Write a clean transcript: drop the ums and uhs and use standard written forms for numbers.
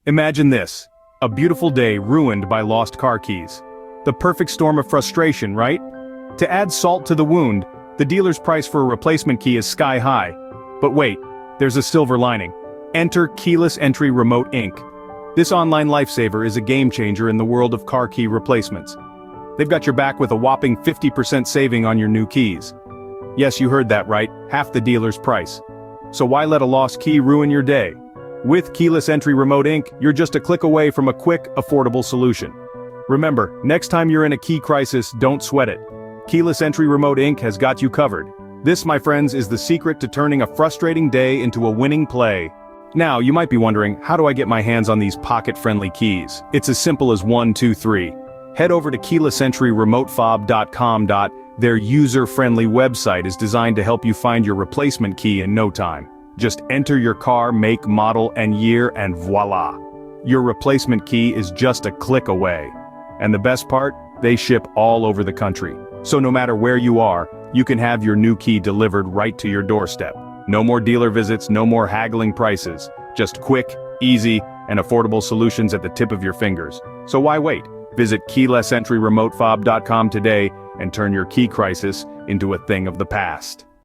Imagine this, a beautiful day ruined by lost car keys. The perfect storm of frustration, right? To add salt to the wound, the dealer's price for a replacement key is sky high. But wait, there's a silver lining. Enter Keyless Entry Remote Inc. This online lifesaver is a game changer in the world of car key replacements. They've got your back with a whopping 50% saving on your new keys. Yes, you heard that right, half the dealer's price. So why let a lost key ruin your day? With Keyless Entry Remote Inc., you're just a click away from a quick, affordable solution. Remember, next time you're in a key crisis, don't sweat it. Keyless Entry Remote Inc. has got you covered. This, my friends, is the secret to turning a frustrating day into a winning play. Now, you might be wondering, how do I get my hands on these pocket-friendly keys? It's as simple as 1, 2, 3. Head over to keylessentryremotefob.com. Their user-friendly website is designed to help you find your replacement key in no time. Just enter your car, make, model, and year, and voila! Your replacement key is just a click away. And the best part? They ship all over the country. So no matter where you are, you can have your new key delivered right to your doorstep. No more dealer visits, no more haggling prices. Just quick, easy, and affordable solutions at the tip of your fingers. So why wait? Visit keylessentryremotefob.com today and turn your key crisis into a thing of the past.